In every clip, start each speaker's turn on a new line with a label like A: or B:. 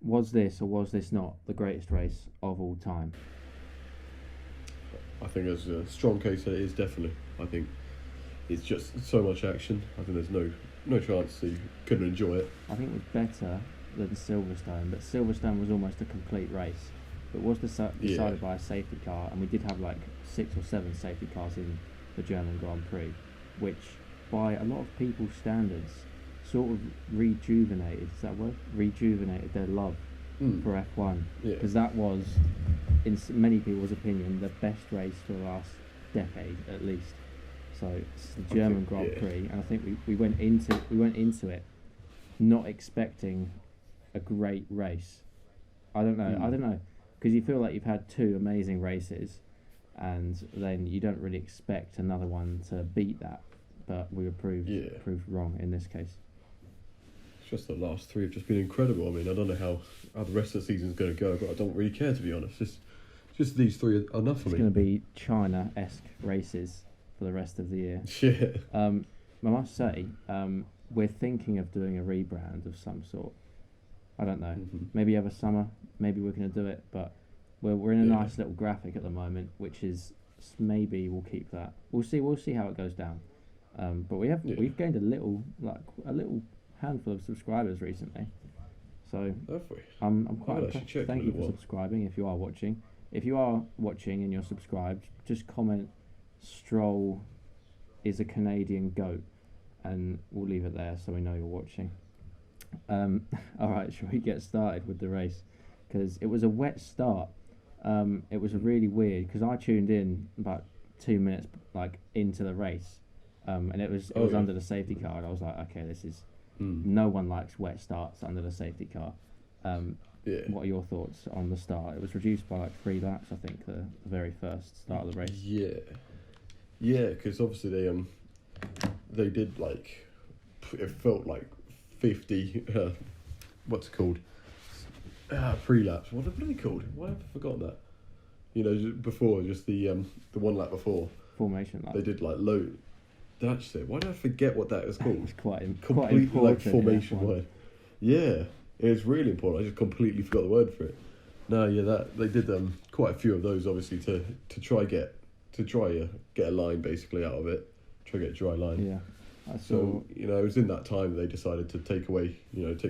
A: Was this or was this not the greatest race of all time?
B: I think there's a strong case that it is definitely. I think it's just so much action. I think there's no chance that you couldn't enjoy it.
A: I think it was better than Silverstone, but Silverstone was almost a complete race. It was
B: Yeah,
A: decided by a safety car, and we did have like 6 or 7 safety cars in the German Grand Prix, which, by a lot of people's standards, sort of rejuvenated. Is that a word? Rejuvenated their love
B: mm,
A: for F1
B: yeah,
A: because that was, in many people's opinion, the best race for the last decade at least. So it's the
B: I think
A: German Grand
B: yeah,
A: Prix, and I think we went into it not expecting a great race. I don't know. I
B: mm,
A: don't know because you feel like you've had 2 amazing races, and then you don't really expect another one to beat that. But we were proved
B: yeah.
A: proved wrong in this case.
B: It's just the last three have just been incredible. I mean, I don't know how the rest of the season's going to go, but I don't really care to be honest. Just these three are enough for
A: It's
B: me.
A: going to be China-esque races for the rest of the year.
B: Yeah.
A: I must say, we're thinking of doing a rebrand of some sort. I don't know.
B: Hmm.
A: Maybe over summer, maybe we're going to do it, but we're in a
B: Yeah.
A: nice little graphic at the moment, which is maybe we'll keep that. We'll see. We'll see how it goes down. But
B: Yeah.
A: we've gained a little handful of subscribers recently, so
B: Have we?
A: I'm
B: I
A: quite
B: will actually
A: impressed.
B: check
A: Thank
B: in a
A: you
B: little
A: for
B: while.
A: subscribing. If you are watching, and you're subscribed, just comment Stroll is a Canadian goat, and we'll leave it there so we know you're watching. All right, shall we get started with the race? Because it was a wet start. It was a really weird because I tuned in about 2 minutes like into the race, and it
B: Oh
A: was
B: yeah.
A: under the safety car, and I was like, okay, this is
B: Mm.
A: no one likes wet starts under the safety car. Um,
B: Yeah.
A: what are your thoughts on the start? It was reduced by like 3 laps, I think, the very first start of the race.
B: Yeah. Yeah, because obviously they did like it felt like 50 what's it called, pre-laps. What are they called? Why have I forgotten that? You know, before just the one lap before
A: Formation lap.
B: they did like load. That's it. Why did I forget what that is called?
A: It's quite
B: Completely like
A: important in
B: formation
A: F1.
B: word. Yeah, it's really important. I just completely forgot the word for it. No, yeah, that they did quite a few of those obviously to get a line basically out of it, try get a dry line.
A: Yeah, I saw.
B: So you know, it was in that time they decided to take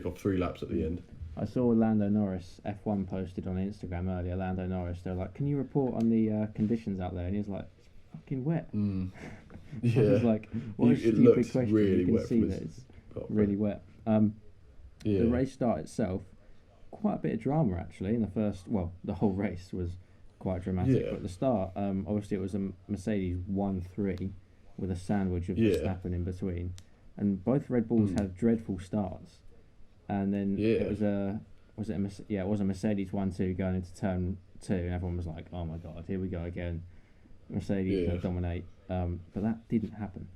B: off 3 laps at the end.
A: I saw Lando Norris F1 posted on Instagram earlier. Lando Norris, they're like, "Can you report on the conditions out there?" And he's like, "It's fucking wet."
B: Mm.
A: I was
B: Yeah,
A: like, "What a
B: it
A: stupid
B: looked
A: question!"
B: really
A: You can
B: wet
A: see
B: from
A: that
B: his
A: it's
B: top
A: really
B: end.
A: wet.
B: Yeah,
A: The race start itself, quite a bit of drama actually. In the first, well, the whole race was quite dramatic.
B: yeah,
A: But at the start, obviously it was a Mercedes 1-3 with a sandwich of
B: yeah,
A: Verstappen in between, and both Red Bulls
B: mm.
A: had dreadful starts. And then it
B: Yeah,
A: was it was a Mercedes 1-2 going into turn 2, and everyone was like, "Oh my god, here we go again. Mercedes
B: yeah.
A: going to dominate." But that didn't happen.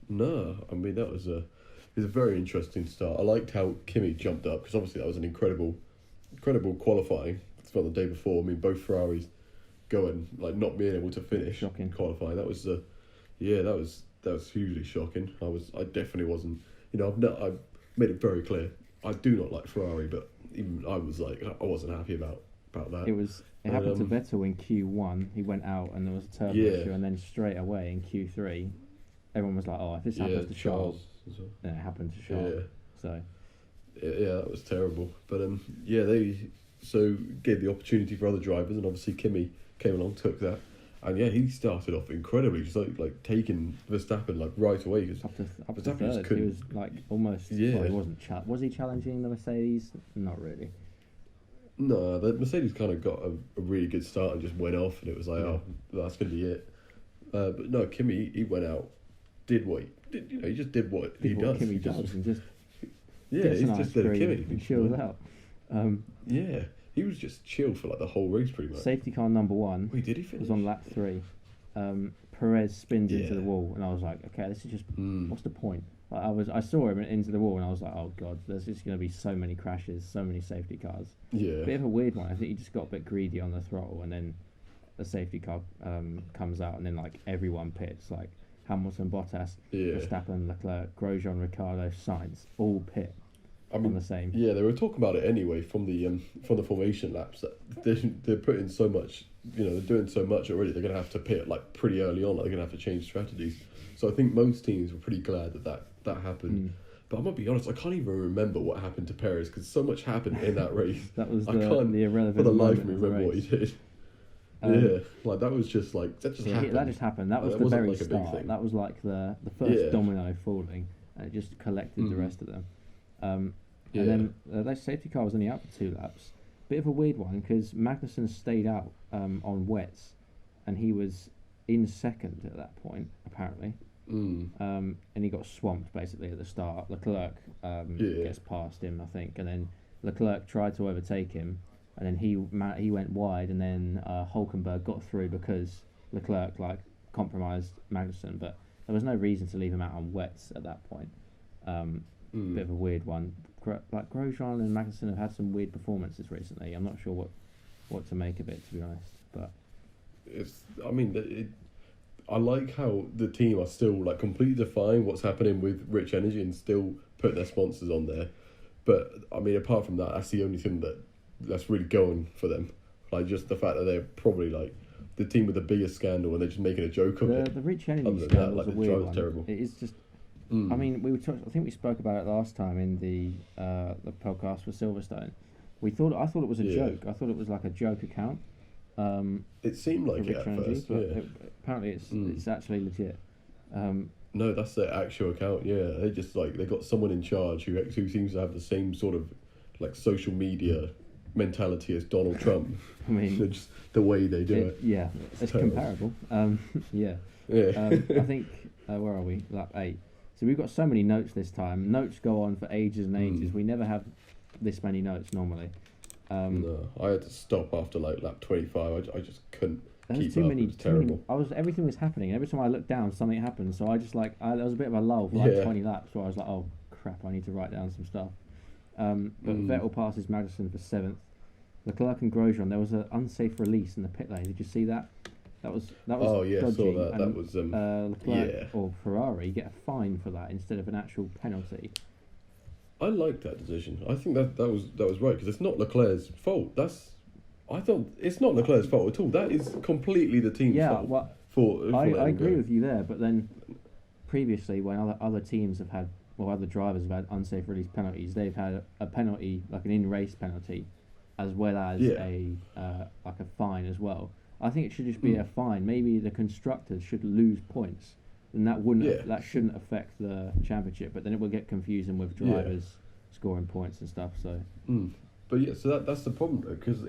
B: No, I mean that was a very interesting start. I liked how Kimi jumped up because obviously that was an incredible qualifying from the day before. I mean both Ferraris going like not being able to finish
A: Shocking.
B: qualifying. That was yeah, that was hugely shocking. I definitely wasn't. You know, I've made it very clear. I do not like Ferrari, but even I was like I wasn't happy about that.
A: It happened to Vettel in Q1. He went out and there was a turbo
B: Yeah,
A: issue, and then straight away in Q3, everyone was like, "Oh, if this
B: yeah,
A: happens to Charles,
B: Charles as well.
A: then it happened to Charles."
B: Yeah.
A: So
B: Yeah, that was terrible. But yeah, they so gave the opportunity for other drivers, and obviously Kimi came along, took that, and yeah, he started off incredibly, just like taking Verstappen like right away because
A: up to
B: Verstappen just
A: third, he
B: couldn't.
A: was like almost.
B: Yeah,
A: Well, he wasn't. Was he challenging the Mercedes? Not really.
B: no, the Mercedes kind of got a really good start and just went off, and it was like,
A: Yeah.
B: oh, that's gonna be it. But no, Kimi he went out, did what he did. You know, he just did what he
A: Did what
B: does.
A: Kimi
B: He just
A: does and just
B: yeah,
A: gets
B: he's
A: an ice
B: just did a
A: cream
B: Kimi.
A: and chills out.
B: Yeah, he was just chill for like the whole race pretty much.
A: Safety car number 1
B: Wait, did he finish?
A: was on lap 3. Perez spins into
B: Yeah.
A: the wall, and I was like, okay, this is just
B: Mm.
A: what's the point? Like, I saw him into the wall, and I was like, oh god, there's just going to be so many crashes, so many safety cars.
B: Yeah.
A: Bit of a weird one. I think he just got a bit greedy on the throttle, and then the safety car comes out, and then like everyone pits, like Hamilton, Bottas,
B: Yeah.
A: Verstappen, Leclerc, Grosjean, Ricciardo, Sainz, all pit
B: I mean,
A: on the same.
B: Yeah, they were talking about it anyway from the formation laps that they're putting so much, they're doing so much already. They're gonna have to pit like pretty early on. Like, they're gonna have to change strategies. So I think most teams were pretty glad that happened. But I'm gonna be honest, I can't even remember what happened to Perez because so much happened in that race.
A: That was
B: I can't
A: the irrelevant
B: for the life of
A: moment
B: me
A: of the
B: remember what he
A: race.
B: did. Like that was just like that just happened.
A: That just happened. That was
B: That
A: the
B: wasn't
A: very
B: like a big
A: start.
B: thing.
A: That was like the first domino falling, and it just collected the rest of them. And then that safety car was only out for 2 laps. Bit of a weird one because Magnussen stayed out on wets, and he was in second at that point apparently. And he got swamped basically at the start. Leclerc gets past him, I think, and then Leclerc tried to overtake him, and then he went wide, and then Hulkenberg got through because Leclerc compromised Magnussen, but there was no reason to leave him out on wets at that point. Bit of a weird one. Grosjean and Magnussen have had some weird performances recently. I'm not sure what to make of it, to be honest. But
B: I like how the team are still like completely defying what's happening with Rich Energy and still putting their sponsors on there. But I mean, apart from that, that's the only thing that's really going for them. Like just the fact that they're probably like the team with the biggest scandal and they're just making a joke of it.
A: The Rich Energy
B: Other than
A: scandal
B: that,
A: was a
B: the
A: weird
B: driver's
A: one.
B: terrible.
A: It is just. I mean, I think we spoke about it last time in the podcast for Silverstone. I thought it was a joke. I thought it was like a joke account.
B: It seemed like it at first,
A: but apparently it's actually legit.
B: No, that's their actual account. Yeah, they just they got someone in charge who seems to have the same sort of like social media mentality as Donald Trump.
A: I mean,
B: just the way they do it.
A: Yeah, it's comparable. Yeah. I think where are we? Lap 8. So we've got so many notes this time. Notes go on for ages and ages. We never have this many notes normally.
B: No, I had to stop after like lap 25. I just couldn't keep
A: too
B: up.
A: many,
B: It was terrible.
A: Everything was happening. Every time I looked down, something happened. So I just there was a bit of a lull for 20 laps where I was like, oh crap, I need to write down some stuff. But Vettel passes Magnussen for 7th. Leclerc and Grosjean, there was an unsafe release in the pit lane. Did you see that? That was
B: Oh yeah, I
A: dodgy.
B: saw that.
A: And,
B: That was
A: Leclerc or Ferrari get a fine for that instead of an actual penalty.
B: I like that decision. I think that was right because it's not Leclerc's fault. I thought it's not Leclerc's fault at all. That is completely the team's fault.
A: Well,
B: for
A: I agree with you there. But then previously, when other teams have had, other drivers have had unsafe release penalties, they've had a penalty like an in-race penalty, as well as a fine as well. I think it should just be a fine. Maybe the constructors should lose points, and that shouldn't affect the championship. But then it will get confusing with drivers scoring points and stuff. So,
B: but so that's the problem though, because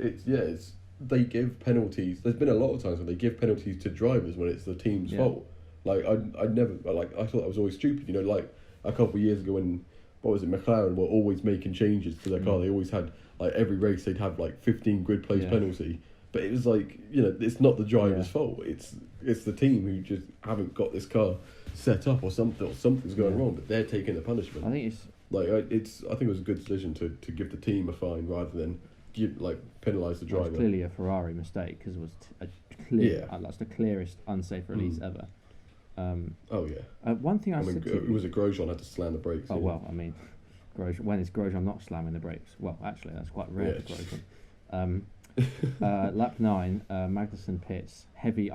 B: they give penalties. There's been a lot of times when they give penalties to drivers when it's the team's fault. Like I thought that was always stupid. Like a couple of years ago when McLaren were always making changes to their car. They always had like every race they'd have like 15 grid place penalty. But it was like, it's not the driver's fault. It's the team who just haven't got this car set up or something's going wrong. But they're taking the punishment.
A: I think it's
B: I think it was a good decision to give the team a fine rather than penalise the driver.
A: It's clearly a Ferrari mistake because it was that's the clearest unsafe release ever. One thing
B: it was a Grosjean had to slam the brakes.
A: Oh well, I mean, when is Grosjean not slamming the brakes? Well, actually, that's quite rare for Grosjean. Lap 9, Magnussen pits, heavy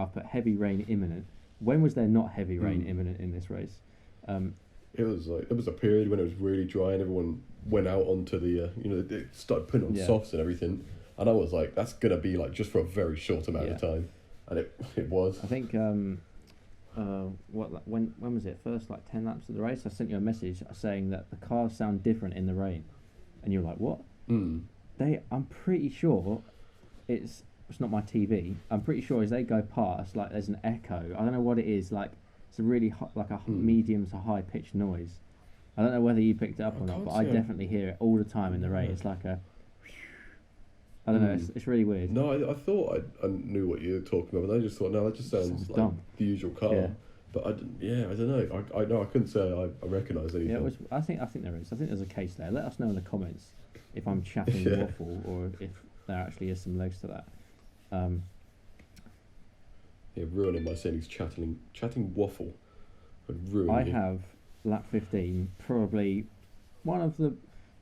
A: rain imminent. When was there not heavy rain imminent in this race?
B: It was there was a period when it was really dry and everyone went out onto the they started putting on softs and everything, and I was like, that's gonna be like just for a very short amount of time, and it was.
A: I think when was it? First 10 laps of the race, I sent you a message saying that the cars sound different in the rain, and you were like, what? I'm pretty sure. It's not my TV. I'm pretty sure as they go past, there's an echo. I don't know what it is. It's a really medium to high pitched noise. I don't know whether you picked it up or not, but I definitely hear it all the time in the rain. It's like a. I don't know. It's really weird.
B: No, I thought I knew what you were talking about, but I just thought no, that just sounds like
A: dumb.
B: The usual car. Yeah. But I don't know. I know I couldn't say I recognise anything.
A: Yeah, I think there is. I think there's a case there. Let us know in the comments if I'm chatting waffle or if there actually is some legs to that.
B: Ruining my saying he's chatting waffle.
A: I have lap 15, probably one of the.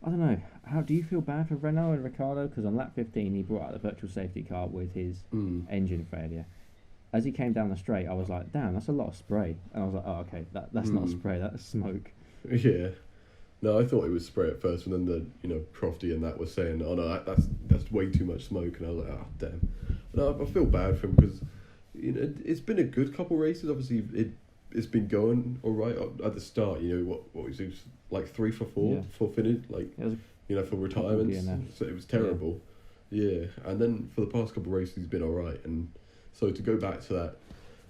A: I don't know. How do you feel bad for Renault and Ricciardo? Because on lap 15, he brought out the virtual safety car with his engine failure. As he came down the straight, I was like, "Damn, that's a lot of spray." And I was like, "Oh, okay, that's not spray. That's smoke."
B: Yeah. No, I thought it was spray at first, and then the Crofty and that was saying, "Oh no, that's way too much smoke," and I was like, "Oh damn." No, I feel bad for him because it's been a good couple races. Obviously, it's been going all right at the start. What was it? Like 3 for 4 for finish, like for retirements. So it was terrible. Yeah, and then for the past couple of races, he's been all right, and so to go back to that,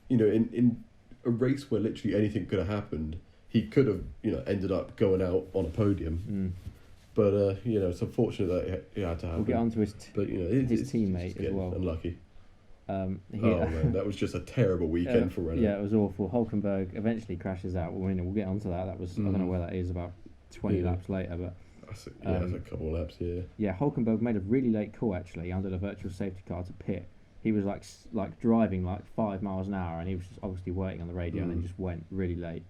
B: in a race where literally anything could have happened, he could have ended up going out on a podium. But it's unfortunate that it had to happen.
A: We'll get on to his teammate as well.
B: Unlucky. Man, that was just a terrible weekend for Renault.
A: Yeah, it was awful. Hulkenberg eventually crashes out. We'll get onto that. That was I don't know where that is, about 20 laps later, but
B: that's a couple of laps.
A: Yeah, Hulkenberg made a really late call actually under the virtual safety car to pit. He was like driving like 5 miles an hour, and he was just obviously waiting on the radio, and then just went really late.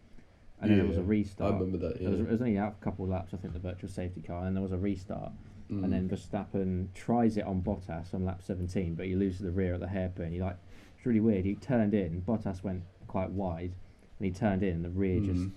A: And then there was a restart.
B: I remember that. Yeah.
A: It was only out a couple of laps, I think, the virtual safety car, and then there was a restart. And then Verstappen tries it on Bottas on lap 17, but he loses the rear at the hairpin. It's really weird. He turned in, Bottas went quite wide, and he turned in, and the rear just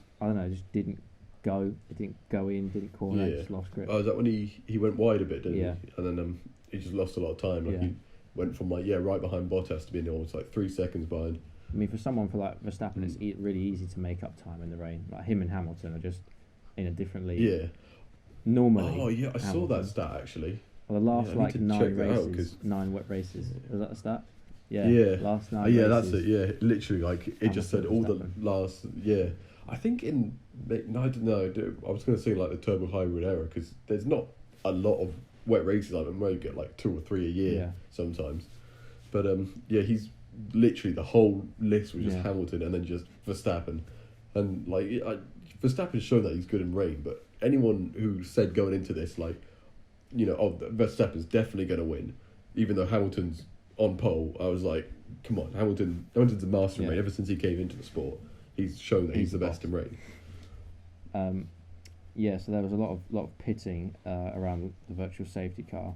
A: didn't go. It didn't go in, didn't corner, just lost grip.
B: Oh, is that when he went wide a bit, didn't he? And then he just lost a lot of time. He went from right behind Bottas to being almost like 3 seconds behind.
A: I mean, for someone for like Verstappen, it's really easy to make up time in the rain. Like him and Hamilton are just in a different league.
B: Yeah.
A: Normally.
B: Oh yeah, I saw that stat actually.
A: Well, the last 9 races, 9 wet races. Was that the stat? Yeah. Last 9
B: races.
A: That's
B: it. Yeah, literally, it just said all the last. Yeah, I think I don't know. I was going to say like the turbo hybrid era because there's not a lot of wet races. I mean, we get like 2 or 3 a year sometimes. But he's literally the whole list was just Hamilton and then just Verstappen, and Verstappen's shown that he's good in rain, but anyone who said going into this Verstappen's definitely going to win, even though Hamilton's on pole, I was like, come on, Hamilton's a master in rain. Ever since he came into the sport, he's shown that he's the best in rain.
A: So there was a lot of pitting around the virtual safety car.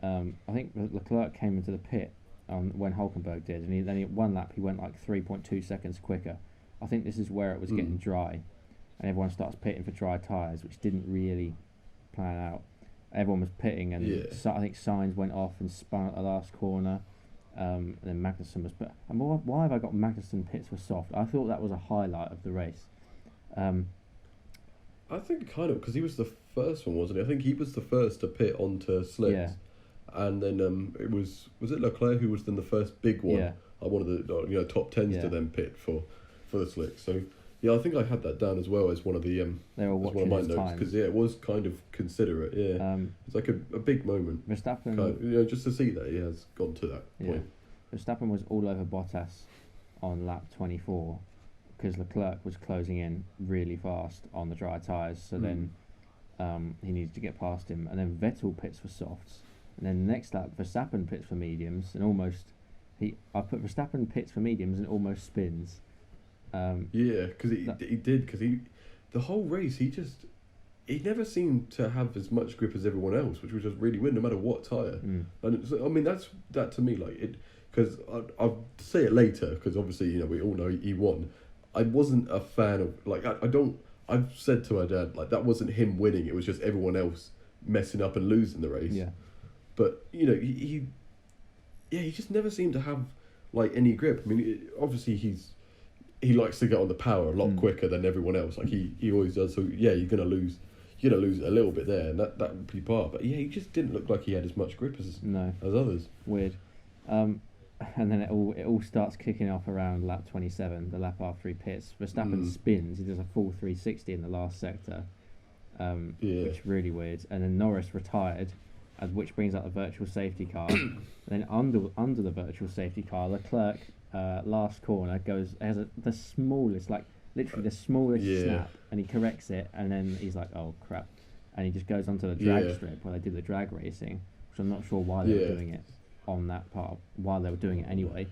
A: I think Leclerc came into the pit when Hulkenberg did, and then one lap he went like 3.2 seconds quicker. I think this is where it was getting dry, and everyone starts pitting for dry tyres, which didn't really plan out. Everyone was pitting, and I think Sainz went off and spun at the last corner. And then Magnussen was put. And why have I got Magnussen pits were soft? I thought that was a highlight of the race.
B: I think kind of because he was the first one, wasn't he? I think he was the first to pit onto slicks.
A: Yeah.
B: And then it was it Leclerc who was then the first big one?
A: Yeah.
B: One of the top 10s to then pit for the slicks. So yeah, I think I had that down as well as one of the
A: they were watching
B: my notes because it was kind of considerate. Yeah, it's like a big moment.
A: Verstappen,
B: just to see that he has gone to that point.
A: Verstappen was all over Bottas on lap 24 because Leclerc was closing in really fast on the dry tyres. So then he needed to get past him, and then Vettel pits for softs, and then the next lap Verstappen pits for mediums, and I put Verstappen pits for mediums and almost spins.
B: Because the whole race he never seemed to have as much grip as everyone else, which was just really weird no matter what tyre. And I mean that to me because I'll say it later because obviously we all know he won. I wasn't a fan of I've said to my dad that wasn't him winning, it was just everyone else messing up and losing the race. But he just never seemed to have any grip. I mean obviously he likes to get on the power a lot quicker than everyone else. He always does. So you're gonna lose a little bit there, and that would be part. But he just didn't look like he had as much grip as others.
A: Weird. And then it all starts kicking off around lap 27, the lap after he pits. Verstappen spins. He does a full 360 in the last sector, which is really weird. And then Norris retired, which brings out the virtual safety car. And then under the virtual safety car, Leclerc. Last corner has the smallest, literally the smallest snap, and he corrects it, and then he's like, oh crap, and he just goes onto the drag strip where they did the drag racing, which I'm not sure why they were doing it on that part, why they were doing it anyway,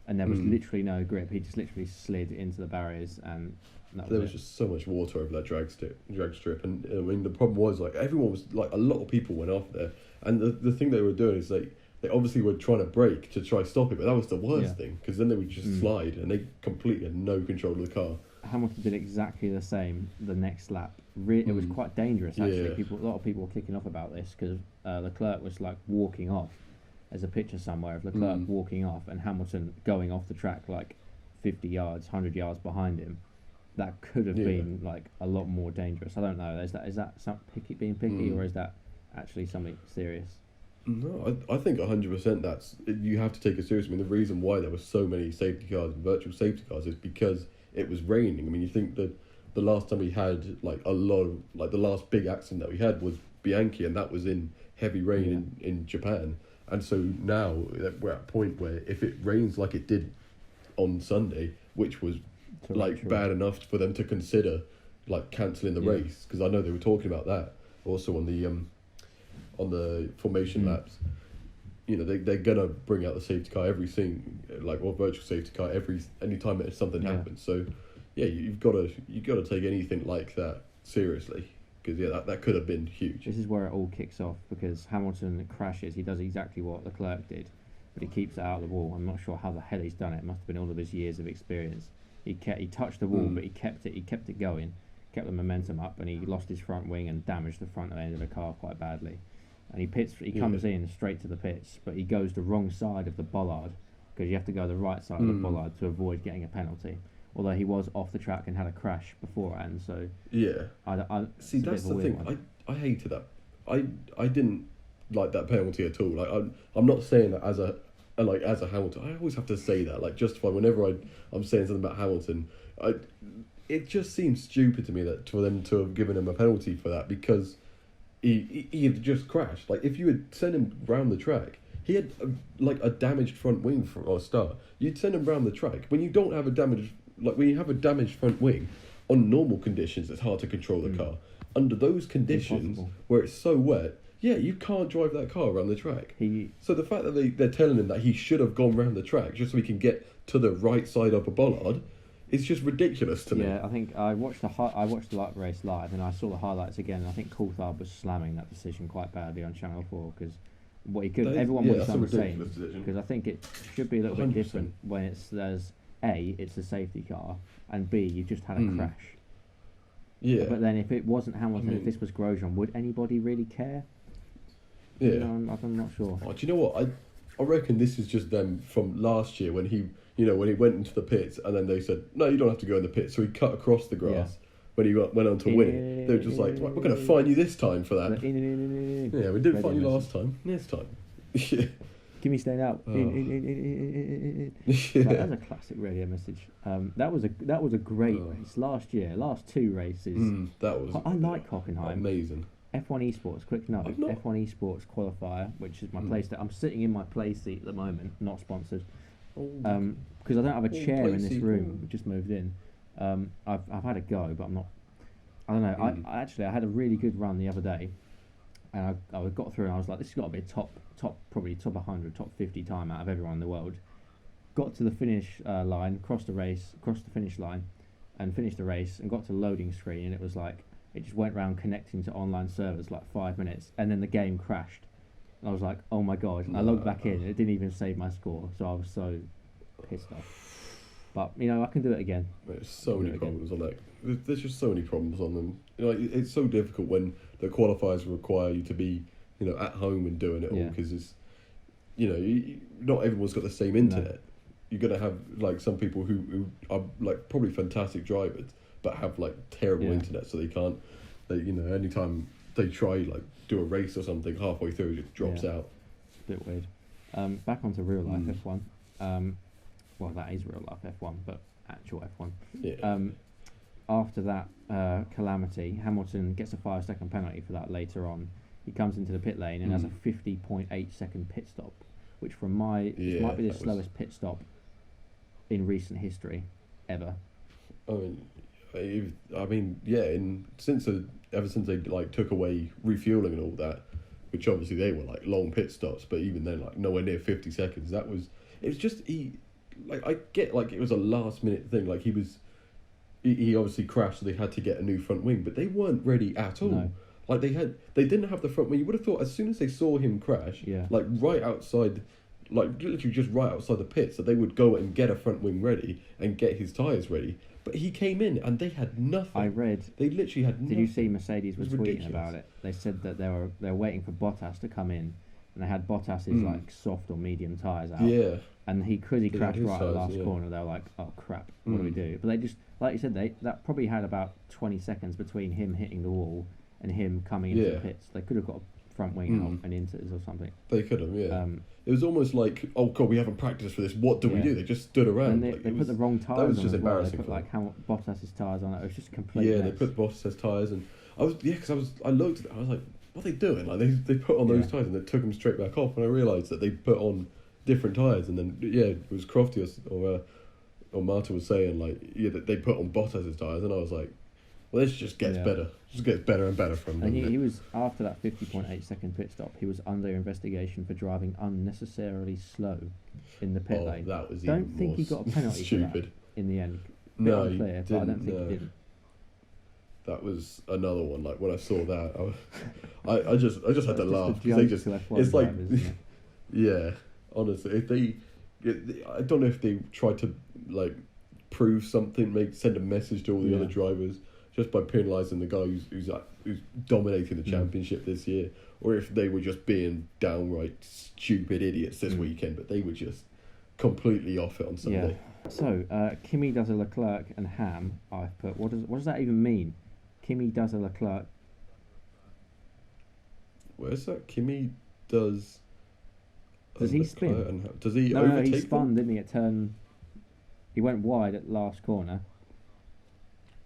A: and there was literally no grip. He just literally slid into the barriers, and
B: There was just so much water over that drag strip, and I mean the problem was like everyone was like a lot of people went off there, and the thing they were doing is they obviously were trying to brake to try stop it, but that was the worst thing because then they would just slide and they completely had no control of the car.
A: Hamilton did exactly the same the next lap. It was quite dangerous actually.
B: Yeah.
A: A lot of people were kicking off about this because Leclerc was like walking off. There's a picture somewhere of Leclerc walking off and Hamilton going off the track like 50 yards, 100 yards behind him. That could have been like a lot more dangerous. I don't know. Is that some being picky, or is that actually something serious?
B: No, I think 100% that's you have to take it seriously. I mean, the reason why there were so many safety cars and virtual safety cars is because it was raining. I mean, you think that the last time we had like a lot of like the last big accident that we had was Bianchi, and that was in heavy rain in Japan. And so now we're at a point where if it rains like it did on Sunday, which was bad enough for them to consider like cancelling the race, because I know they were talking about that also on the formation laps. You know, they're gonna bring out the safety car or virtual safety car anytime something happens. So yeah, you've got to take anything like that seriously, because that could have been huge.
A: This is where it all kicks off, because Hamilton crashes. He does exactly what Leclerc did, but he keeps it out of the wall. I'm not sure how the hell he's done it. It must have been all of his years of experience. He touched the wall, but he kept it going, kept the momentum up, and he lost his front wing and damaged the front end of the car quite badly. And he comes in straight to the pits, but he goes the wrong side of the bollard, because you have to go the right side of the bollard to avoid getting a penalty. Although he was off the track and had a crash beforehand, so
B: I see that's the thing. I hated that. I didn't like that penalty at all. Like I'm not saying that as a Hamilton. I always have to say that, like, justify whenever I'm saying something about Hamilton. It just seems stupid to me that for them to have given him a penalty for that, because he had just crashed. Like, if you had sent him round the track, he had a damaged front wing for a start. You'd send him round the track when you don't have when you have a damaged front wing. On normal conditions, it's hard to control the car. Under those conditions, where it's so wet, you can't drive that car around the track. So the fact that they're telling him that he should have gone round the track just so he can get to the right side of a bollard is just ridiculous to me.
A: Yeah, I think I watched the race live, and I saw the highlights again. And I think Coulthard was slamming that decision quite badly on Channel 4, because what he could, everyone would have done the same. Because I think it should be a little 100%. Bit different when there's a safety car, and B, you've just had a crash.
B: Yeah.
A: But then if it wasn't Hamilton, if this was Grosjean, would anybody really care?
B: Yeah.
A: I'm not sure.
B: Oh, do you know what? I reckon this is just them from last year when he went into the pits, and then they said, no, you don't have to go in the pits. So he cut across the grass when he went on to win it. They were just like, right, we're going to fine you this time for that. Yeah, we didn't fine you last time. This time.
A: Give me staying out. That's a classic radio message. That was a great race last year. Last two races. I like Hockenheim.
B: Amazing.
A: F1 Esports, quick note. F1 Esports qualifier, which is my place that I'm sitting in my play seat at the moment, not sponsored. Because I don't have a chair in this room. We just moved in. I've had a go, but I'm not. I don't know. I had a really good run the other day, and I got through, and I was like, this has got to be a probably top 100, top 50 time out of everyone in the world. Got to the finish line, crossed the finish line, and finished the race, and got to the loading screen, and it was like, it just went around connecting to online servers like 5 minutes, and then the game crashed. And I was like, oh my god. I logged back in, and it didn't even save my score, so I was so pissed off. But, I can do it again.
B: There's so many problems on that. There's just so many problems on them. It's so difficult when the qualifiers require you to be, at home and doing it all, because it's, not everyone's got the same internet. No. You're going to have, some people who are, probably fantastic drivers, but have, terrible internet, so they can't, anytime they try, do a race or something, halfway through, it just drops out.
A: Bit weird. Back onto real life F1. Well, that is real life F1, but actual F1.
B: Yeah.
A: After that calamity, Hamilton gets a 5-second penalty for that later on. He comes into the pit lane and has a 50.8 second pit stop, which might be the slowest pit stop in recent history ever.
B: Ever since they took away refueling and all that, which obviously they were long pit stops, but even then nowhere near 50 seconds. I get it was a last minute thing. he obviously crashed, so they had to get a new front wing, but they weren't ready at all.
A: No.
B: Like they didn't have the front wing. You would have thought as soon as they saw him crash,
A: Yeah.
B: like right outside, like literally just right outside the pits, that they would go and get a front wing ready and get his tyres ready. But he came in and they had nothing.
A: I read.
B: They literally had nothing.
A: Did you see Mercedes
B: It
A: were
B: was
A: tweeting
B: ridiculous.
A: about it? They said that they were waiting for Bottas to come in, and they had Bottas's like soft or medium tyres out.
B: Yeah.
A: And he
B: Yeah,
A: crashed
B: his
A: right at the
B: tyres,
A: last
B: yeah.
A: corner. They were like, "Oh crap, what do we do?" But they just, like you said, that probably had about 20 seconds between him hitting the wall and him coming into the pits. They could have got a front wing out and inters or something.
B: They could have, yeah. It was almost like, oh god, we haven't practiced for this. What do we do? They just stood around.
A: And they
B: like,
A: put the wrong tyres
B: that was
A: on
B: just
A: as well. They
B: embarrassing
A: put
B: for
A: like
B: them.
A: Bottas's tyres on it. It was just complete.
B: Yeah,
A: mess.
B: they put Bottas' tyres, and I looked at it, I was like, what are they doing? Like they put on those tyres and they took them straight back off, and I realised that they put on different tyres, and then it was Crofty or Marta was saying like that they put on Bottas' tyres, and I was like, well, this just gets better. Just gets better and better from them.
A: And he was, after that 50.8 second pit stop, he was under investigation for driving unnecessarily slow in the pit lane.
B: That was
A: don't
B: even
A: think
B: more
A: he got a penalty
B: stupid.
A: for that in the end.
B: No,
A: Bit unclear, but I don't think he
B: no.
A: didn't.
B: That was another one. Like when I saw that, I just had to laugh
A: It's
B: because they
A: just
B: just
A: a joke to F1
B: it's like
A: drivers, isn't it?
B: yeah, honestly, if I don't know if they tried to like prove something, send a message to all the other drivers just by penalising the guy who's dominating the championship this year, or if they were just being downright stupid idiots this weekend, but they were just completely off it on Sunday.
A: Yeah. So Kimi does a Leclerc and Ham. I've put. What does that even mean? Kimi does a Leclerc.
B: Where's that? Kimi does.
A: Does he spin?
B: And does he
A: No,
B: overtake
A: he spun,
B: them?
A: didn't he? At turn. He went wide at last corner.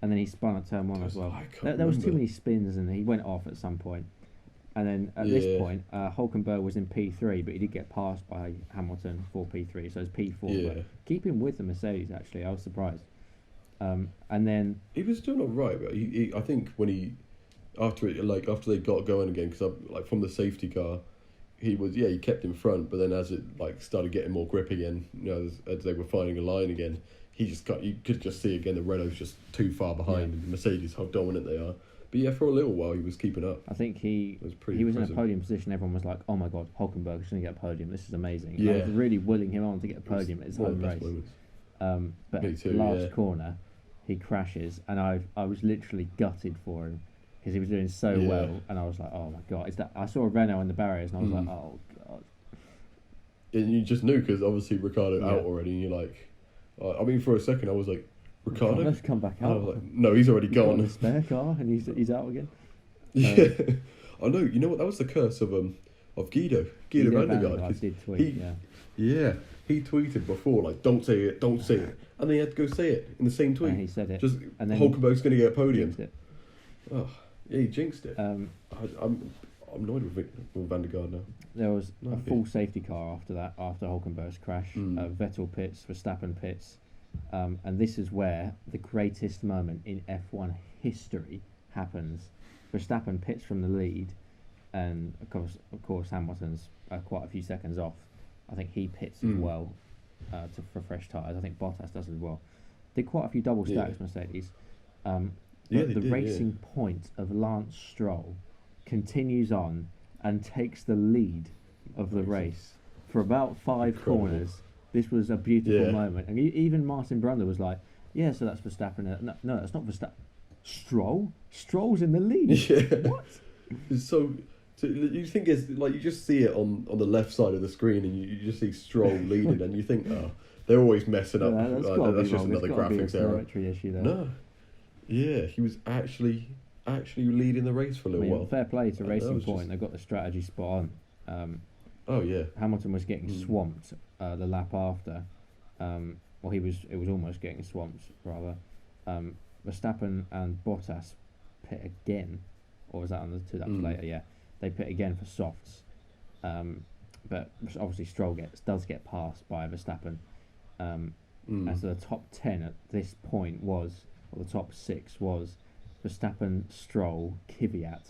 A: And then he spun at turn one as well.
B: I can't
A: There was too
B: remember.
A: many spins, and he went off at some point. And then at this point, Hulkenberg was in P3, but he did get passed by Hamilton for P3, so it's P4.
B: Yeah.
A: But keep him with the Mercedes, actually. I was surprised. And then
B: He was doing all right, but he I think when after they got going again, because like from the safety car, he kept in front, but then as it like started getting more grip again, as they were finding a line again, you could just see again the Renault's just too far behind, and Mercedes how dominant they are. But yeah, for a little while he was keeping up.
A: I think he
B: was
A: was in a
B: impressive.
A: podium position. Everyone was like, "Oh my God, Hulkenberg's going to get a podium. This is amazing."
B: Yeah.
A: I was really willing him on to get a podium at his
B: One of
A: home
B: the best
A: race.
B: moments.
A: But
B: Me too,
A: last
B: yeah.
A: corner, he crashes, and I was literally gutted for him because he was doing so
B: Yeah.
A: well, and I was like, "Oh my God!" I saw a Renault in the barriers, and I was like,
B: Mm.
A: "Oh God!"
B: And you just knew because obviously Ricardo
A: Yeah.
B: out already, and you're like, I mean, for a second I was like, Ricardo?
A: Let's come back
B: And I
A: out.
B: was like, no, he's already
A: He's got
B: gone.
A: the spare car, and he's out again.
B: Yeah, I know. You know what? That was the curse of Guido van der Garde.
A: I
B: 'cause
A: did tweet.
B: he-
A: Yeah,
B: he tweeted before like, don't say it, and then he had to go say it in the same tweet.
A: and he said it.
B: Just
A: and then
B: Hulkenberg's going to get a podium.
A: jinxed it.
B: Oh, yeah, he jinxed it.
A: Um,
B: I'm annoyed with Van der Garde now.
A: There was a
B: Okay.
A: full safety car after Hulkenberg's crash.
B: Mm.
A: Vettel pits, Verstappen pits, and this is where the greatest moment in F1 history happens. Verstappen pits from the lead, and of course Hamilton's quite a few seconds off. I think he pits as well for fresh tyres. I think Bottas does as well. Did quite a few double stacks, Mercedes.
B: Yeah,
A: But
B: they
A: the
B: did,
A: racing point of Lance Stroll continues on and takes the lead of the race for about 5
B: Incredible.
A: corners. This was a beautiful
B: Yeah.
A: moment, and even Martin Brundle was like, "Yeah, so that's Verstappen." No, that's not Verstappen. Stroll's in the lead.
B: Yeah.
A: What?
B: It's so you think it's like you just see it on the left side of the screen, and you just see Stroll leading, and you think, oh, they're always messing up.
A: Yeah, that's gotta
B: That's
A: be
B: just
A: wrong.
B: another
A: There's gotta be a
B: graphics error.
A: telemetry issue there.
B: No, yeah, he was actually leading the race for a
A: I
B: little
A: mean,
B: while.
A: fair play to
B: That
A: Racing
B: was
A: Point.
B: just-
A: They got the strategy spot on.
B: Oh yeah,
A: Hamilton was getting swamped the lap after. Well, it was almost getting swamped rather. Verstappen and Bottas pit again, or was that on the 2 laps later? Yeah, they pit again for softs. But obviously Stroll does get passed by Verstappen. And so the top 10 at this point or the top 6 was Verstappen, Stroll, Kvyat,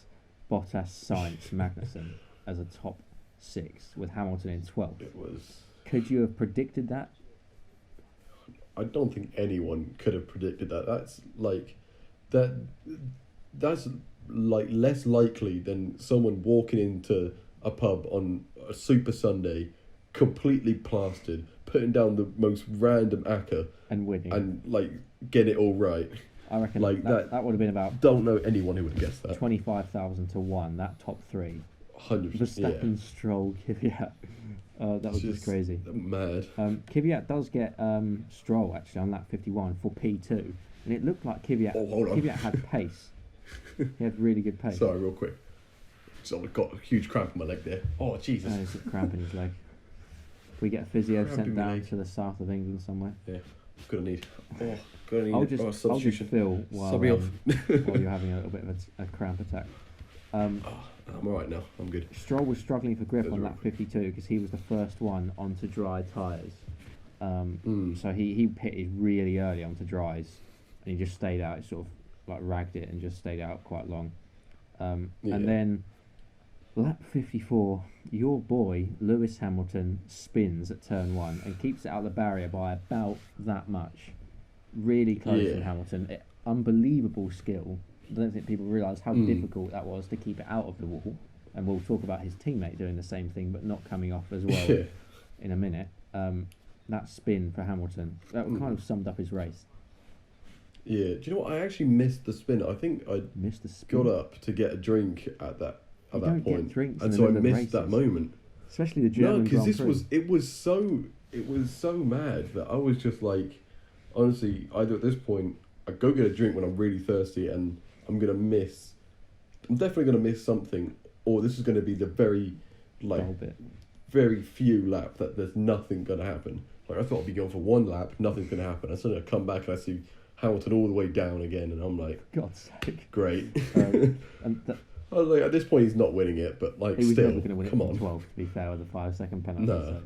A: Bottas, Sainz, Magnussen as a top 6, with Hamilton in 12th.
B: it was.
A: Could you have predicted that?
B: I don't think anyone could have predicted that. That's like that. That's like less likely than someone walking into a pub on a Super Sunday, completely plastered, putting down the most random acca
A: and winning,
B: and like get it all right.
A: I reckon
B: like
A: that would have been about.
B: Don't know anyone who would have guessed that.
A: 25,000 to 1. That top three.
B: 100%.
A: Verstappen, Stroll, Kvyat. That was just crazy.
B: Mad.
A: Kvyat does get Stroll actually on lap 51 for P2, and it looked like Kvyat.
B: Oh, hold on.
A: Kvyat had pace. He had really good pace.
B: Sorry, real quick. So I've got a huge cramp in my leg there. Oh, Jesus.
A: There's a cramp in his leg. We get a physio
B: Cramp in
A: sent
B: my
A: down
B: leg.
A: to the south of England somewhere.
B: Yeah, gonna need. Gonna need.
A: I'll just feel while,
B: Sub me off.
A: while you're having a little bit of a cramp attack.
B: I'm alright now. I'm good.
A: Stroll was struggling for grip
B: That's
A: on
B: right.
A: lap 52 because he was the first one onto dry tyres.
B: Mm.
A: So he pitted really early onto dries, and he just stayed out. He sort of like ragged it and just stayed out quite long. And then lap 54, your boy Lewis Hamilton spins at turn 1 and keeps it out of the barrier by about that much. Really close to Hamilton. Unbelievable skill. I don't think people realise how difficult that was to keep it out of the wall. And we'll talk about his teammate doing the same thing but not coming off as well in a minute. That spin for Hamilton, that kind of summed up his race.
B: Yeah, do you know what? I actually missed the spin. I think I
A: Missed the spin.
B: got up to get a drink at that
A: Don't
B: point,
A: get drinks
B: and
A: in
B: so
A: the
B: I
A: middle of
B: missed that
A: races.
B: moment.
A: Especially the German
B: No, because
A: Grand Prix.
B: it was so mad that I was just like, honestly, either at this point I go get a drink when I'm really thirsty and I'm definitely gonna miss something, or this is gonna be the very very few lap that there's nothing gonna happen. Like I thought I'd be going for one lap, nothing's gonna happen. I suddenly come back and I see Hamilton all the way down again, and I'm like,
A: God's sake.
B: great.
A: And
B: I was like, at this point he's not winning it, but like
A: he was
B: still,
A: never going to win it
B: come
A: from
B: on.
A: 12, to be fair, with a 5-second penalty.
B: No.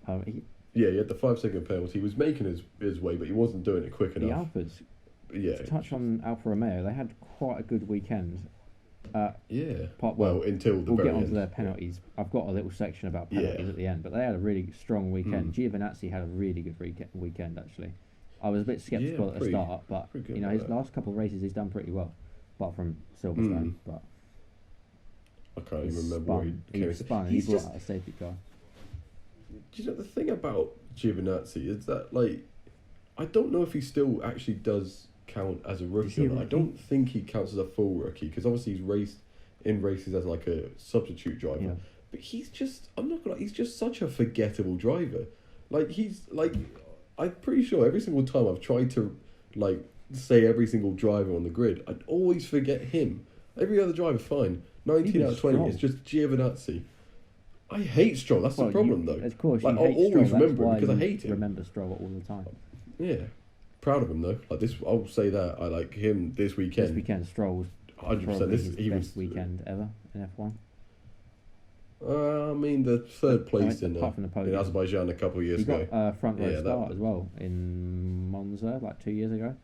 A: So,
B: Yeah, he had the 5-second penalty. He was making his way, but he wasn't doing it quick
A: the
B: enough.
A: Alphas,
B: Yeah.
A: to touch on Alfa Romeo, they had quite a good weekend.
B: Yeah.
A: Until
B: the
A: we'll
B: very
A: get onto
B: end.
A: their penalties. I've got a little section about penalties at the end, but they had a really strong weekend. Giovinazzi had a really good weekend, actually. I was a bit sceptical at the start, but
B: good
A: his last couple of races he's done pretty well, apart from Silverstone. But
B: I can't even remember where
A: he spun. He brought out a safety car.
B: Do you know the thing about Giovinazzi is that like I don't know if he still actually does count as a rookie or not. I don't think he counts as a full rookie because obviously he's raced in races as like a substitute driver.
A: Yeah.
B: But he's just he's just such a forgettable driver. Like he's like I'm pretty sure every single time I've tried to like say every single driver on the grid, I'd always forget him. Every other driver fine. 19 out of 20
A: Stroll.
B: is just Giovinazzi. I hate Stroll. That's the problem, though.
A: Of course,
B: like,
A: you hate
B: I'll always
A: Stroll,
B: remember him
A: that's
B: because I
A: why
B: hate him.
A: Remember Stroll all the time.
B: Yeah, proud of him though. Like this, I'll say that I like him this weekend.
A: This weekend, Stroll was
B: 100%.
A: probably
B: This
A: his
B: he
A: best
B: was
A: weekend ever in F1.
B: I mean, the third place
A: apart from the
B: in
A: podium.
B: Azerbaijan a couple of years
A: He got
B: ago.
A: front row
B: Yeah,
A: start as well in Monza like 2 years ago.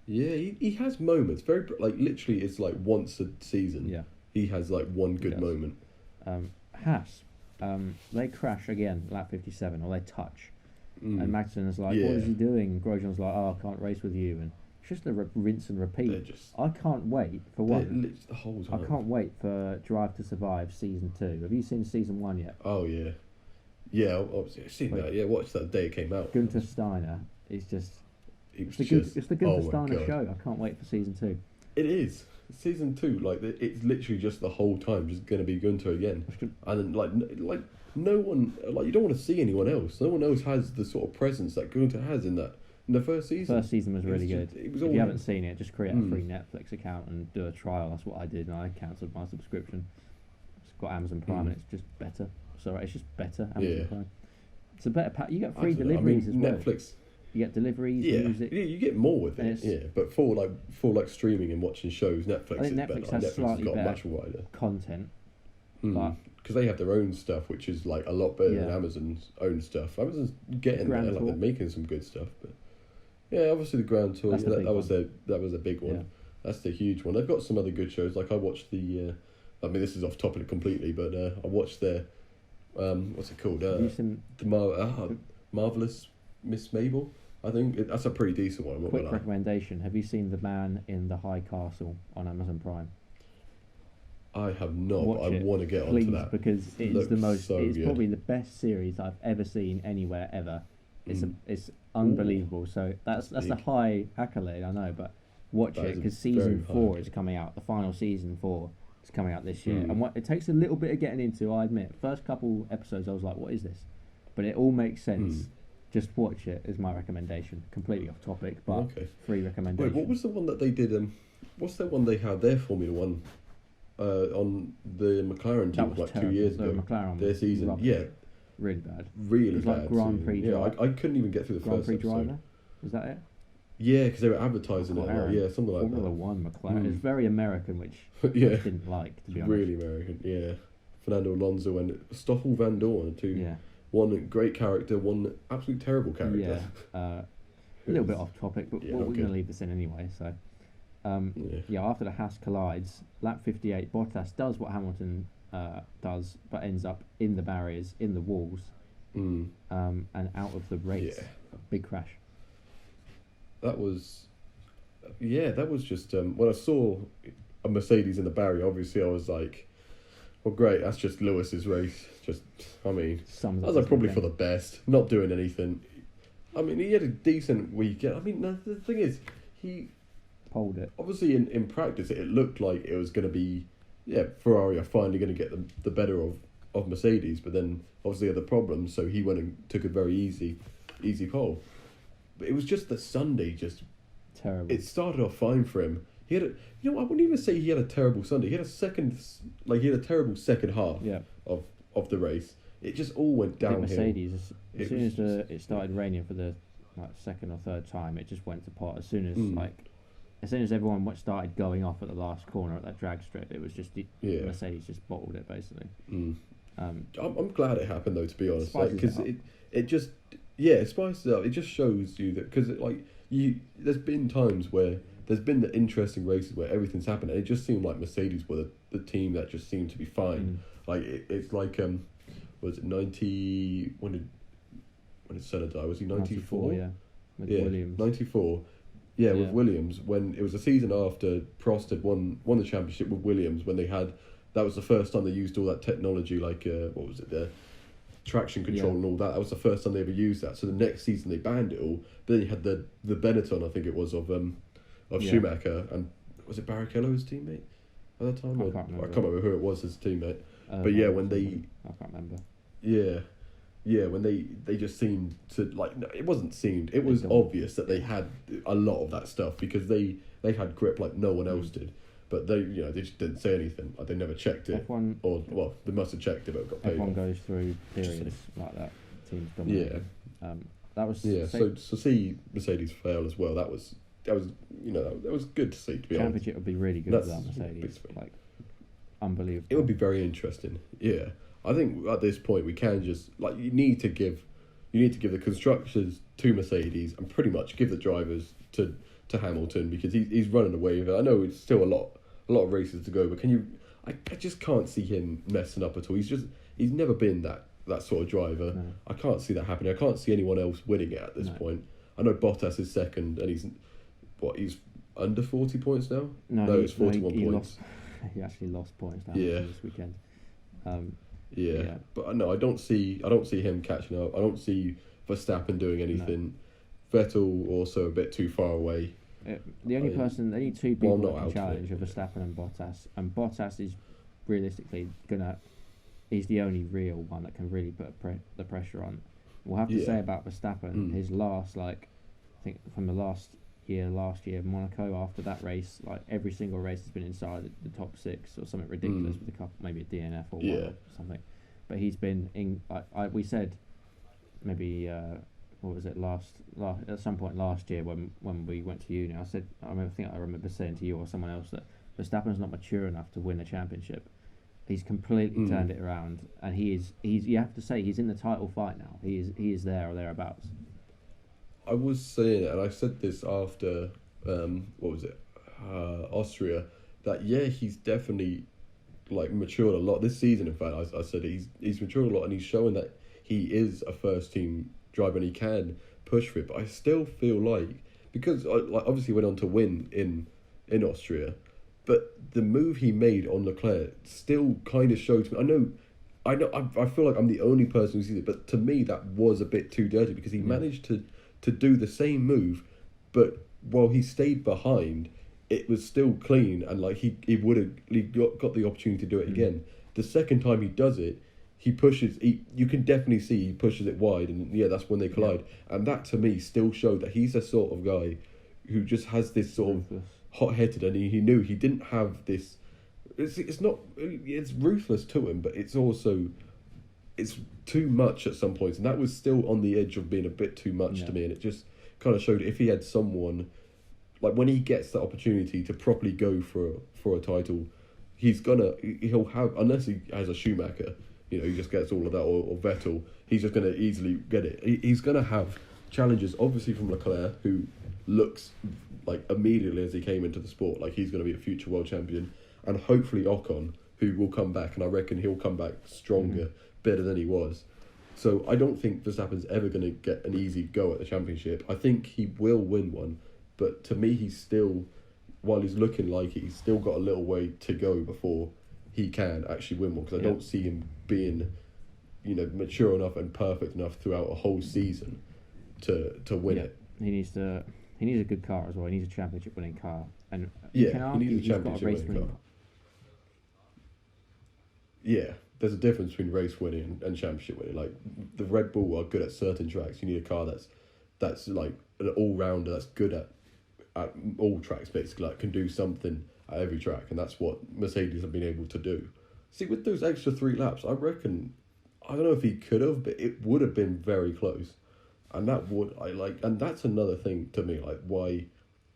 B: Yeah, he has moments. Very like literally, it's like once a season.
A: Yeah,
B: he has like one good
A: does.
B: moment.
A: Haas, they crash again lap 57, or they touch, and Magnussen is like,
B: Yeah.
A: "What is he doing?" Grosjean's like, "Oh, I can't race with you," and it's just a rinse and repeat.
B: They're just
A: I can't wait for
B: they're
A: one.
B: lit- the whole
A: I
B: time.
A: can't wait for Drive to Survive season 2. Have you seen season 1 yet?
B: Oh yeah, yeah. I've seen
A: Wait.
B: that. Yeah, watched that the day it came out.
A: Gunther Steiner is just.
B: It was
A: It's the Gunther
B: oh my
A: Steiner
B: God.
A: show. I can't wait for season 2.
B: It is season 2. Like it's literally just the whole time just going to be Gunter again, and then like no one like you don't want to see anyone else. No one else has the sort of presence that Gunter has in the first season.
A: First season was really good.
B: It was
A: If
B: all
A: you haven't seen it, just create a
B: Mm.
A: free Netflix account and do a trial. That's what I did, and I cancelled my subscription. It's got Amazon Prime, and it's just better. So it's just better. Amazon
B: Yeah.
A: Prime. It's a better pack. You get
B: I
A: free
B: don't know,
A: deliveries as well.
B: Netflix.
A: You get deliveries,
B: Yeah,
A: music.
B: you get more with
A: And
B: it.
A: it's-
B: Yeah, but for like streaming and watching shows, Netflix
A: I think
B: is
A: Netflix
B: better.
A: has
B: Netflix
A: slightly
B: got
A: better
B: much wider.
A: content, but
B: Because they have their own stuff, which is like a lot better than
A: Yeah.
B: Amazon's own stuff. Amazon's getting
A: Grand
B: there, like
A: Tour.
B: they're making some good stuff. But yeah, obviously the Grand Tour,
A: That's the big
B: that was a big one.
A: Yeah.
B: That's the huge one. They've got some other good shows. Like I watched the, I mean this is off topic completely, but I watched their, what's it called?
A: have you seen
B: The Marvelous Miss Mabel. I think that's a pretty decent one. I'm not
A: Quick
B: gonna lie.
A: recommendation: have you seen The Man in the High Castle on Amazon Prime?
B: I have not,
A: Watch
B: but I
A: it,
B: want to get
A: please,
B: onto that.
A: because it's
B: Looks
A: the most.
B: so
A: It's
B: good.
A: probably the best series I've ever seen anywhere ever.
B: Mm.
A: It's unbelievable. So that's a
B: big.
A: high accolade, I know, but watch
B: That
A: it
B: is a
A: because
B: very
A: season
B: high
A: 4 is coming out. The final season 4 is coming out this year,
B: Mm.
A: and what it takes a little bit of getting into. I admit, first couple episodes I was like, "What is this?" But it all makes sense.
B: Mm.
A: Just watch it is my recommendation. Completely off topic, but
B: Okay.
A: free recommendation.
B: Wait, what was the one that they did? What's that one they had their Formula One? On the McLaren team
A: That was
B: like
A: terrible.
B: 2 years
A: The
B: ago.
A: McLaren
B: Their
A: was
B: season,
A: rubbish.
B: yeah,
A: Really bad.
B: really
A: It was
B: bad.
A: like Grand
B: season.
A: Prix
B: Yeah,
A: driver.
B: I couldn't even get through the
A: Grand
B: first
A: Prix
B: episode.
A: driver? Is that it?
B: Yeah, because they were advertising it. Like,
A: McLaren.
B: yeah, something like
A: Formula
B: that.
A: One McLaren.
B: Mm.
A: It's very American, which
B: Yeah.
A: I didn't like, to be honest.
B: Really American. Yeah, Fernando Alonso and Stoffel Van Dorn too.
A: Yeah.
B: One great character, one absolute terrible character.
A: Yeah. A little bit off topic, but
B: Yeah,
A: we're
B: okay.
A: going to leave this in anyway. So,
B: Yeah.
A: yeah, after the Haas collides, lap 58, Bottas does what Hamilton does, but ends up in the barriers, in the walls,
B: Mm.
A: and out of the race.
B: Yeah.
A: Big crash.
B: That was just when I saw a Mercedes in the barrier. Obviously, I was like, "Well, great, that's just Lewis's race." I mean,
A: Sums
B: that
A: up
B: was like
A: his
B: probably for
A: weekend.
B: the best. Not doing anything. I mean, he had a decent weekend. I mean, the thing is, he
A: Pulled it.
B: obviously in practice it looked like it was going to be, Ferrari are finally going to get the better of Mercedes, but then obviously had the problems, so he went and took a very easy pole. But it was just the Sunday just.
A: Terrible.
B: It started off fine for him. He had I wouldn't even say he had a terrible Sunday. He had a terrible second half
A: Yeah.
B: of the race. It just all went
A: I think
B: downhill.
A: Mercedes, as
B: It
A: soon
B: was
A: as it started raining for the second or third time, it just went to pot. As soon as everyone started going off at the last corner at that drag strip, it was just
B: Yeah.
A: Mercedes just bottled it basically.
B: Mm.
A: Um,
B: I'm glad it happened though, to be honest,
A: Spices
B: because
A: it
B: it just it spices it up. It just shows you that because there's been times where there's been the interesting races where everything's happened, and it just seemed like Mercedes were the team that just seemed to be fine. Like it's like was it 90 when did Senna die? Was he 94?
A: yeah, with
B: Yeah,
A: Williams.
B: 94. Yeah, with
A: Yeah.
B: Williams, when it was the season after Prost had won the championship with Williams, when that was the first time they used all that technology, like what was it, the traction control
A: Yeah.
B: and all that. That was the first time they ever used that. So the next season they banned it all. But then you had the Benetton, I think it was, of
A: Yeah.
B: Schumacher, and was it Barrichello his teammate at the time?
A: I
B: Or-
A: can't remember.
B: I can't remember who it was his teammate. But yeah, when they
A: I can't remember.
B: Yeah, when they just seemed to no, it wasn't seemed. It was
A: don't.
B: obvious that they had a lot of that stuff because they had grip like no one else did. But they they just didn't say anything. Like they never checked it,
A: F1
B: or they must have checked it but got paid
A: F1
B: off.
A: goes through periods like that. Teams dominating. That was
B: Yeah, so see Mercedes fail as well. That was that was good to see. To be honest,
A: championship would be really good
B: That's
A: without
B: a big
A: Mercedes.
B: thing.
A: Like unbelievable.
B: it would be very interesting. Yeah, I think at this point we can just you need to give the constructors to Mercedes and pretty much give the drivers to Hamilton because he's running away with it. I know it's still a lot of races to go, but I just can't see him messing up at all. He's never been that sort of driver.
A: No.
B: I can't see that happening. I can't see anyone else winning it at this
A: No.
B: point. I know Bottas is second and he's under 40 points now? No, it's 41
A: he
B: points.
A: He actually lost points now
B: Yeah.
A: this weekend.
B: Yeah. But no, I don't see him catching up. I don't see Verstappen doing anything. Vettel also a bit too far away.
A: The only two
B: well,
A: people
B: not
A: that
B: out
A: can
B: of
A: challenge
B: it.
A: are Verstappen and Bottas. And Bottas is realistically he's the only real one that can really put the pressure on. We'll have to
B: Yeah.
A: say about Verstappen, his last, I think from the last year, Monaco, after that race, every single race has been inside the top 6 or something ridiculous with a couple, maybe a DNF or one or something. But he's been in, we said maybe, what was it, at some point last year when we went to uni, I remember saying to you or someone else that Verstappen's not mature enough to win a championship. He's completely turned it around, and he's you have to say he's in the title fight now. He is there or thereabouts.
B: I was saying it, and I said this after Austria, that he's definitely matured a lot this season. In fact, I said he's matured a lot, and he's showing that he is a first team driver and he can push for it. But I still feel like, because like obviously went on to win in Austria, but the move he made on Leclerc still kind of showed to me. I feel like I'm the only person who sees it, but to me that was a bit too dirty because he managed to do the same move, but while he stayed behind, it was still clean, and like he got the opportunity to do it again. The second time he does it, you can definitely see he pushes it wide, and that's when they collide. And that to me still showed that he's the sort of guy who just has this sort of hot-headed, and he knew he didn't have this. It's ruthless to him, but it's also too much at some points, and that was still on the edge of being a bit too much to me. And it just kind of showed if he had someone like when he gets the opportunity to properly go for a title, he'll have, unless he has a Schumacher, he just gets all of that, or Vettel, he's just gonna easily get it. He's gonna have challenges, obviously from Leclerc, who looks like immediately as he came into the sport like he's going to be a future world champion, and hopefully Ocon, who will come back, and I reckon he'll come back stronger, better than he was. So I don't think Verstappen's ever going to get an easy go at the championship. I think he will win one, but to me he's still, while he's looking like it, he's still got a little way to go before he can actually win one, because I don't see him being mature enough and perfect enough throughout a whole season to win it.
A: He needs a good car as well. He needs a championship-winning car, and
B: he needs a championship-winning car. Yeah, there's a difference between race winning and championship winning. Like the Red Bull are good at certain tracks. You need a car that's like an all-rounder, that's good at all tracks, basically. Like can do something at every track, and that's what Mercedes have been able to do. See, with those extra 3 laps, I reckon, I don't know if he could have, but it would have been very close. And and that's another thing to me, like why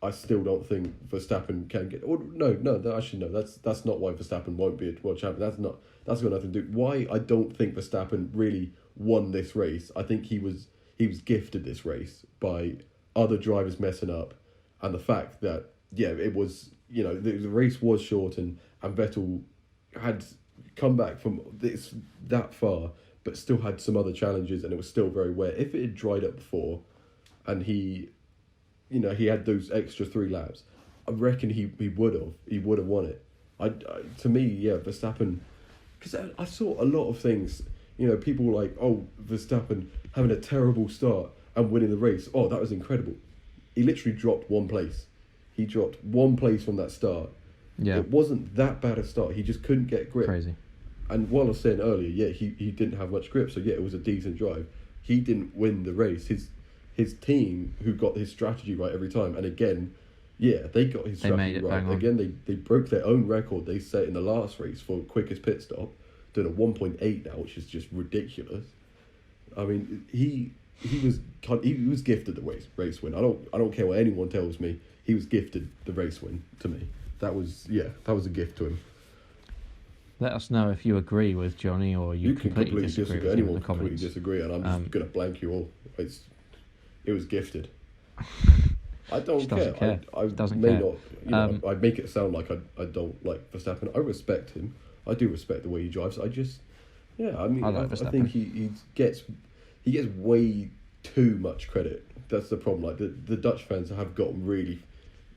B: I still don't think Verstappen can get. Or no, actually no, that's not why Verstappen won't be a world champion. That's got nothing to do. Why I don't think Verstappen really won this race. I think he was gifted this race by other drivers messing up, and the fact that it was the race was shortened, and Vettel had come back from that far, but still had some other challenges, and it was still very wet. If it had dried up before, and he had those extra 3 laps, I reckon he would have won it. To me, Verstappen, because I saw a lot of things. People were like, oh, Verstappen having a terrible start and winning the race. Oh, that was incredible. He literally dropped 1 place. He dropped 1 place from that start. Yeah, it wasn't that bad a start. He just couldn't get grip.
A: Crazy.
B: And while I was saying earlier, he didn't have much grip, so it was a decent drive. He didn't win the race. His team, who got his strategy right every time, and again, they got his strategy right. Again, they broke their own record they set in the last race for quickest pit stop, doing a 1.8 now, which is just ridiculous. I mean, he was gifted the race win. I don't care what anyone tells me. He was gifted the race win to me. That was a gift to him.
A: Let us know if you agree with Johnny or you completely disagree with him in the comments.
B: Completely disagree, and I'm just going to blank you all. It was gifted. I don't care. I may not. I make it sound like I don't like Verstappen. I respect him. I do respect the way he drives. I think he gets way too much credit. That's the problem. Like the Dutch fans have gotten really,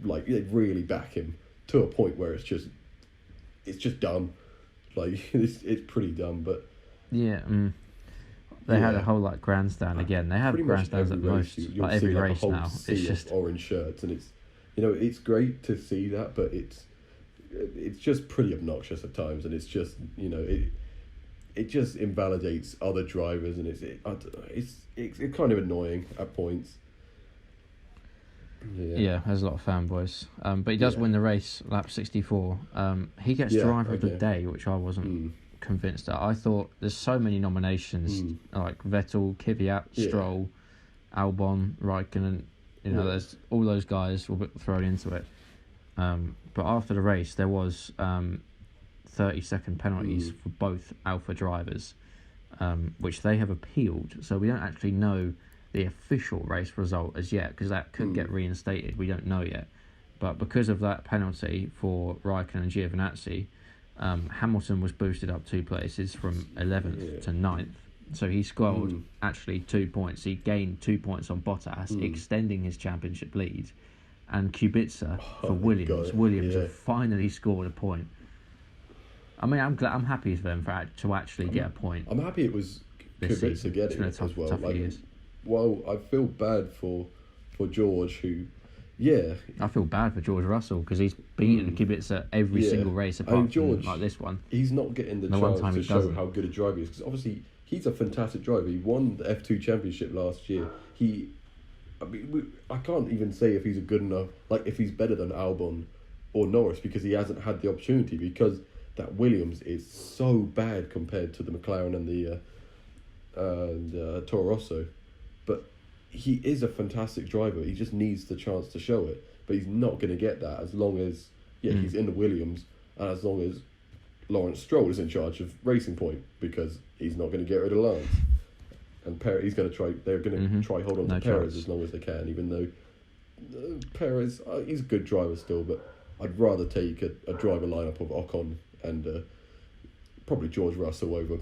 B: they really back him to a point where it's just dumb. Like it's pretty dumb, but
A: they had a whole grandstand again. They have grandstands at most every race now. It's just
B: orange shirts, and it's great to see that, but it's just pretty obnoxious at times, and it's just it just invalidates other drivers, and it's kind of annoying at points.
A: Yeah, there's a lot of fanboys. But he does win the race, lap 64. He gets driver of the day, which I wasn't convinced at. I thought there's so many nominations, like Vettel, Kvyat, Stroll, Albon, Raikkonen. There's all those guys will be thrown into it. But after the race, there was 30-second penalties for both Alpha drivers, which they have appealed. So we don't actually know the official race result as yet, because that could get reinstated. We don't know yet. But because of that penalty for Raikkonen and Giovinazzi, Hamilton was boosted up 2 places from 11th to 9th, So he scored actually 2 points. He gained 2 points on Bottas, extending his championship lead. And Kubica for Williams. Williams have finally scored a point. I mean, I'm happy for them to actually get a point.
B: I'm happy it was Kubica getting it as well. Well, I feel bad for George, who,
A: I feel bad for George Russell because he's beaten Kubica every single race apart from like this one.
B: He's not getting the chance to show how good a driver he is, because obviously he's a fantastic driver. He won the F2 championship last year. I can't even say if he's a good enough, like if he's better than Albon or Norris, because he hasn't had the opportunity, because that Williams is so bad compared to the McLaren and the Toro Rosso. But he is a fantastic driver. He just needs the chance to show it. But he's not going to get that as long as he's in the Williams, and as long as Lawrence Stroll is in charge of Racing Point, because he's not going to get rid of Lance. And he's going to try. They're going to try hold on to Perez as long as they can, even though Perez, he's a good driver still. But I'd rather take a driver lineup of Ocon and probably George Russell over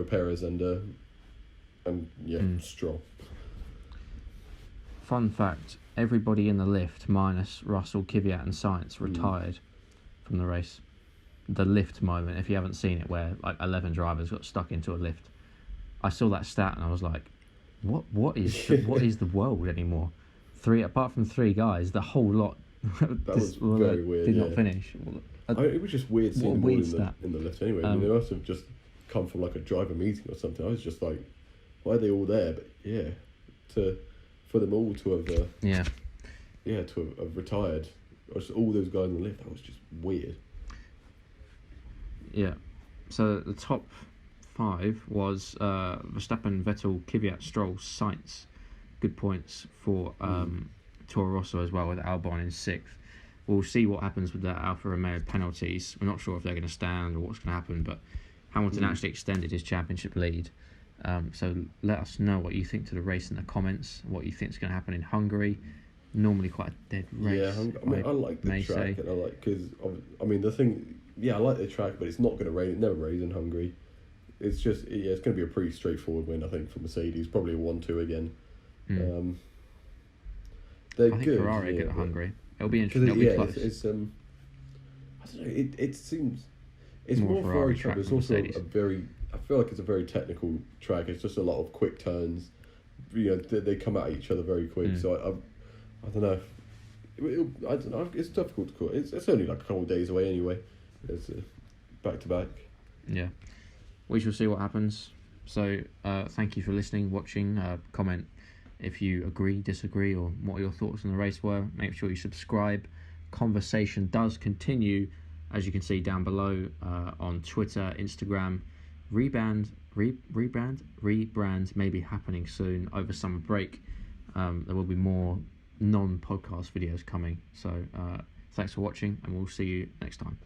B: Perez and Stroll.
A: Fun fact: everybody in the lift minus Russell, Kvyat, and Sainz retired from the race. The lift moment, if you haven't seen it, where like 11 drivers got stuck into a lift. I saw that stat and I was like, what is the world anymore? Apart from 3 guys, the whole lot
B: that was very weird.
A: Did not finish.
B: It was just weird seeing them all in the lift anyway. They must have just come from like a driver meeting or something. I was just like, why are they all there? But for them all to have to have retired, or just all those guys in the lift, that was just weird.
A: Yeah. So the top 5 was Verstappen, Vettel, Kvyat, Stroll, Sainz. Good points for Toro Rosso as well, with Albon in 6th. We'll see what happens with the Alfa Romeo penalties. We're not sure if they're going to stand or what's going to happen, but Hamilton actually extended his championship lead. So let us know what you think to the race in the comments, what you think is going to happen in Hungary. Normally quite a dead race.
B: Yeah, I like the track, and I like, because the thing. Yeah, I like the track, but it's not going to rain. It never rains in Hungary. It's just it's going to be a pretty straightforward win, I think, for Mercedes. Probably a 1-2 again. They're good. I think
A: Ferrari are good at Hungary. It'll be interesting. It'll be close.
B: It's I don't know. It seems it's more Ferrari track. It's also Mercedes. I feel like it's a very technical track. It's just a lot of quick turns. They come at each other very quick. So I don't know. I don't know. It's difficult to call. It's only like a couple of days away anyway. It's back to back.
A: Yeah. We shall see what happens. So thank you for listening, watching. Comment if you agree, disagree, or what your thoughts on the race were. Make sure you subscribe. Conversation does continue, as you can see down below, on Twitter, Instagram. Rebrand may be happening soon over summer break. There will be more non-podcast videos coming. So thanks for watching, and we'll see you next time.